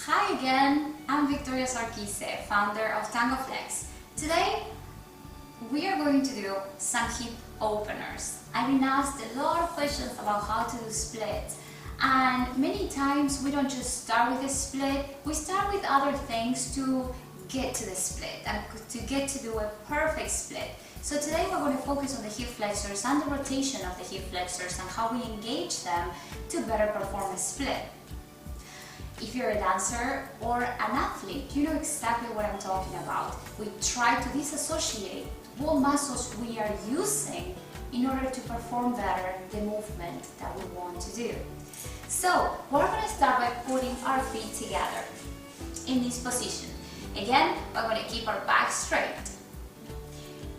Hi again, I'm Victoria Sarkise, founder of TANGOFLEX. Today, we are going to do some hip openers. I've been asked a lot of questions about how to do splits, and many times we don't just start with a split, we start with other things to get to the split and to get to do a perfect split. So today we're going to focus on the hip flexors and the rotation of the hip flexors and how we engage them to better perform a split. If you're a dancer or an athlete, you know exactly what I'm talking about. We try to disassociate what muscles we are using in order to perform better the movement that we want to do. So we're going to start by putting our feet together in this position. Again, we're going to keep our back straight.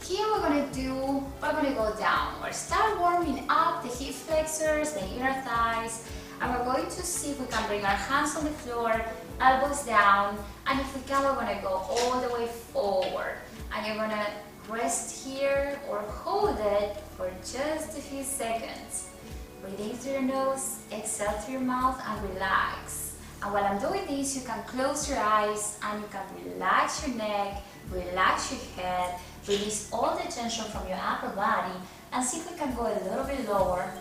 Here we're going to go downward. Start warming up the hip flexors, the inner thighs, and we're going to see if we can bring our hands on the floor, elbows down, and if we can, we're going to go all the way forward. And you're going to rest here or hold it for just a few seconds. Breathe in through your nose, exhale through your mouth, and relax. And while I'm doing this, you can close your eyes and you can relax your neck, relax your head, release all the tension from your upper body, and see if we can go a little bit lower.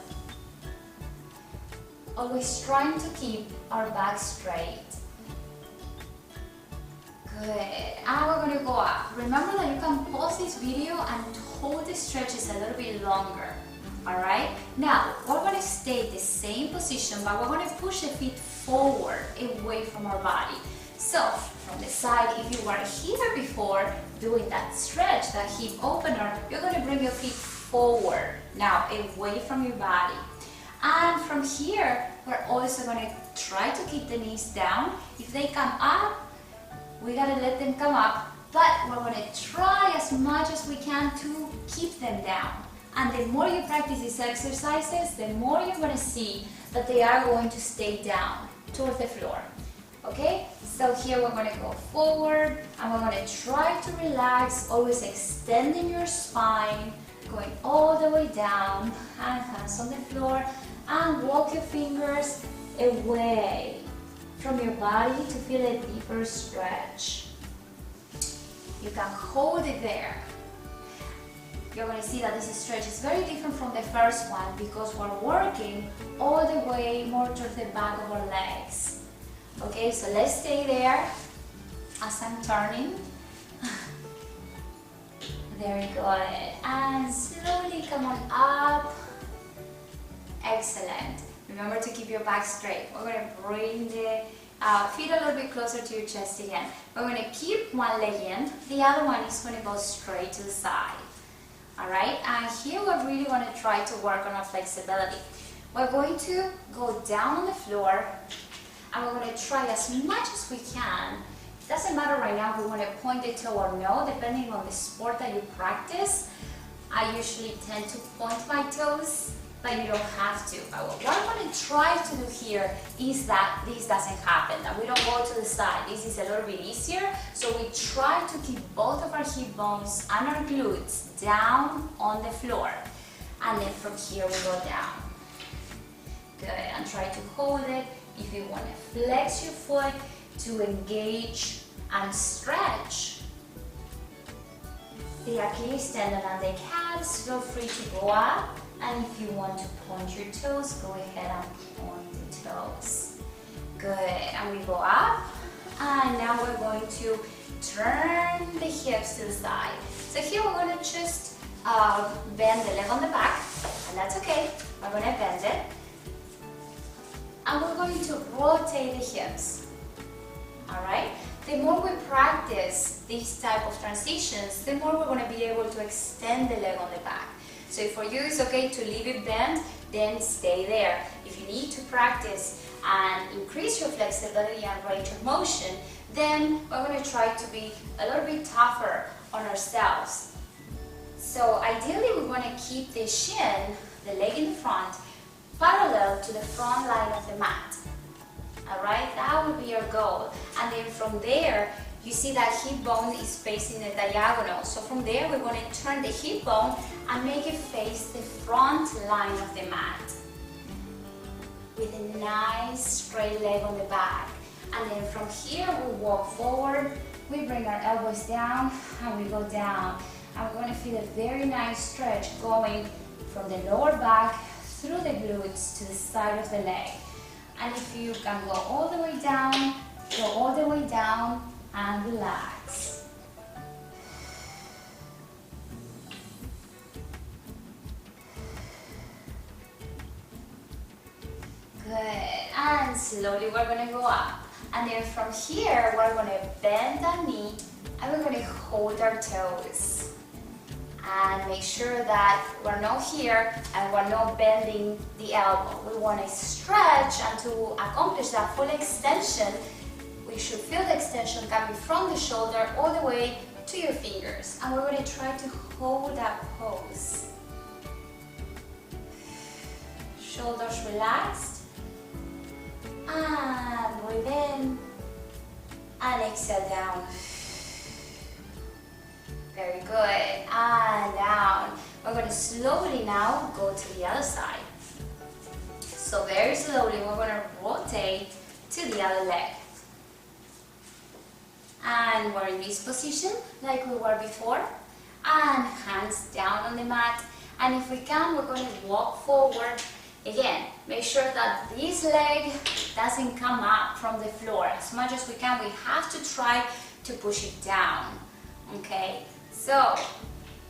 Always trying to keep our back straight. Good. And we're going to go up. Remember that you can pause this video and hold the stretches a little bit longer. Alright? Now, we're going to stay the same position, but we're going to push the feet forward, away from our body. So, from the side, if you were here before doing that stretch, that hip opener, you're going to bring your feet forward, now away from your body. And from here, we're also going to try to keep the knees down. If they come up, we got to let them come up, but we're going to try as much as we can to keep them down. And the more you practice these exercises, the more you're going to see that they are going to stay down towards the floor. Okay, so here we're going to go forward and we're going to try to relax, always extending your spine, going all the way down, and hands on the floor, and walk your fingers away from your body to feel a deeper stretch. You can hold it there. You're going to see that this stretch is very different from the first one because we're working all the way more towards the back of our legs. Okay, so let's stay there as I'm turning. Very good. And slowly come on up. Excellent. Remember to keep your back straight. We're going to bring the feet a little bit closer to your chest again. We're going to keep one leg in. The other one is going to go straight to the side. Alright, and here we're really going to try to work on our flexibility. We're going to go down on the floor and we're going to try as much as we can. It doesn't matter right now if we want to point the toe or no, depending on the sport that you practice. I usually tend to point my toes, but you don't have to. But what I'm going to try to do here is that this doesn't happen, that we don't go to the side. This is a little bit easier, so we try to keep both of our hip bones and our glutes down on the floor. And then from here we go down. Good, and try to hold it. If you want to flex your foot to engage and stretch the Achilles tendon and the calves, feel free to go up. And if you want to point your toes, go ahead and point the toes. Good, and we go up. And now we're going to turn the hips to the side. So here we're going to just bend the leg on the back, and that's okay. We're going to bend it. And we're going to rotate the hips. Alright? The more we practice these type of transitions, the more we're going to be able to extend the leg on the back. So if for you it's okay to leave it bent, then stay there. If you need to practice and increase your flexibility and range of motion, then we're going to try to be a little bit tougher on ourselves. So ideally we want to keep the shin, the leg in the front, parallel to the front line of the mat. Alright, that would be our goal. And then from there, you see that hip bone is facing the diagonal. So from there, we're going to turn the hip bone and make it face the front line of the mat with a nice straight leg on the back. And then from here, we walk forward, we bring our elbows down, and we go down. I'm going to feel a very nice stretch going from the lower back through the glutes to the side of the leg. And if you can go all the way down, go all the way down and relax. Good. And slowly we're going to go up. And then from here, we're going to bend the knee and we're going to hold our toes. And make sure that we're not here and we're not bending the elbow. We want to stretch, and to accomplish that full extension, we should feel the extension coming from the shoulder all the way to your fingers. And we're going to try to hold that pose. Shoulders relaxed. And breathe in. And exhale down. Very good. And down. We're going to slowly now go to the other side. So very slowly we're going to rotate to the other leg. And we're in this position like we were before. And hands down on the mat. And if we can, we're going to walk forward. Again, make sure that this leg doesn't come up from the floor. As much as we can, we have to try to push it down. Okay? So,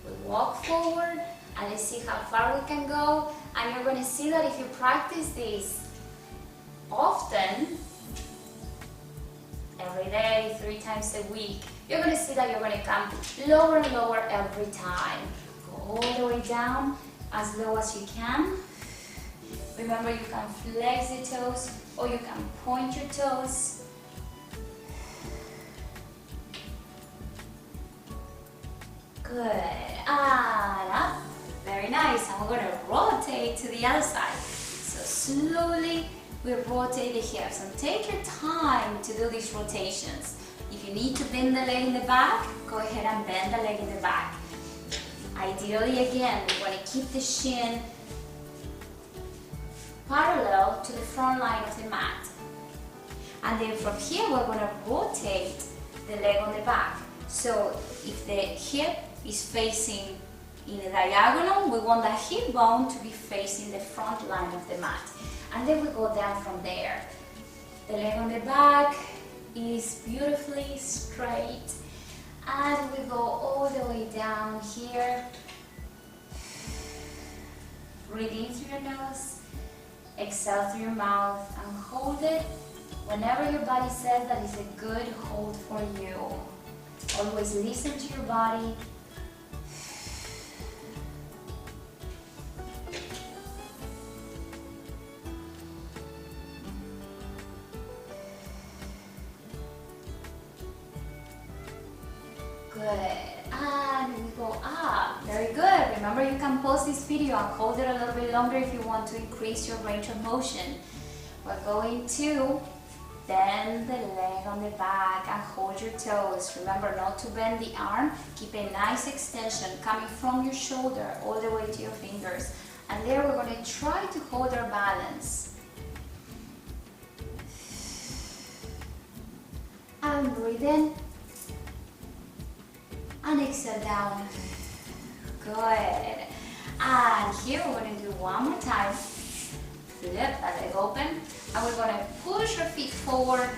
we walk forward and let's see how far we can go. And you're going to see that if you practice this often, every day, 3 times a week, you're going to see that you're going to come lower and lower every time. Go all the way down, as low as you can. Remember, you can flex the toes or you can point your toes. Good. And up. Very nice. And we're going to rotate to the other side. So slowly we rotate the hips. And take your time to do these rotations. If you need to bend the leg in the back, go ahead and bend the leg in the back. Ideally, again, we want to keep the shin parallel to the front line of the mat. And then from here we're going to rotate the leg on the back. So if the hip is facing in a diagonal, we want the hip bone to be facing the front line of the mat. And then we go down from there. The leg on the back is beautifully straight. And we go all the way down here. Breathe in through your nose. Exhale through your mouth and hold it whenever your body says that is a good hold for you. Always listen to your body. Good. And we go up. Very good. Remember, you can pause this video and hold it a little bit longer if you want to increase your range of motion. We're going to bend the leg on the back and hold your toes. Remember not to bend the arm. Keep a nice extension coming from your shoulder all the way to your fingers. And there we're going to try to hold our balance. And breathe in. And exhale down. Good. And here we're going to do one more time. Flip that leg open. And we're going to push our feet forward,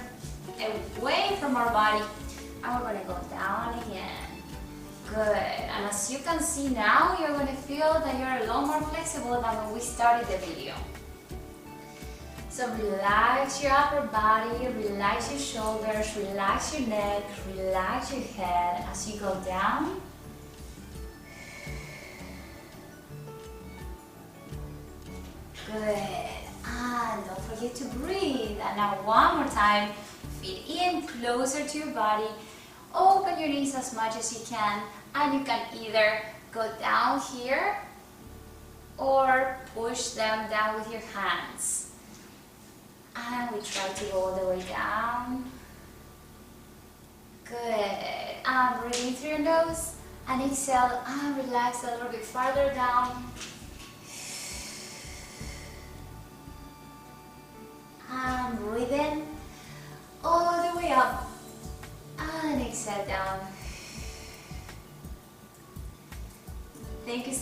away from our body. And we're going to go down again. Good. And as you can see now, you're going to feel that you're a lot more flexible than when we started the video. So relax your upper body, relax your shoulders, relax your neck, relax your head as you go down. Good. And don't forget to breathe. And now one more time, feet in, closer to your body. Open your knees as much as you can. And you can either go down here or push them down with your hands. And we try to go all the way down. Good. And breathe in through your nose. And exhale and relax a little bit farther down. And breathe in.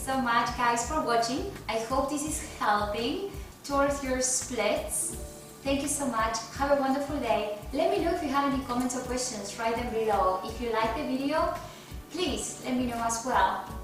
so much guys for watching. I hope this is helping towards your splits. Thank you so much. Have a wonderful day. Let me know if you have any comments or questions. Write them below. If you like the video, please let me know as well.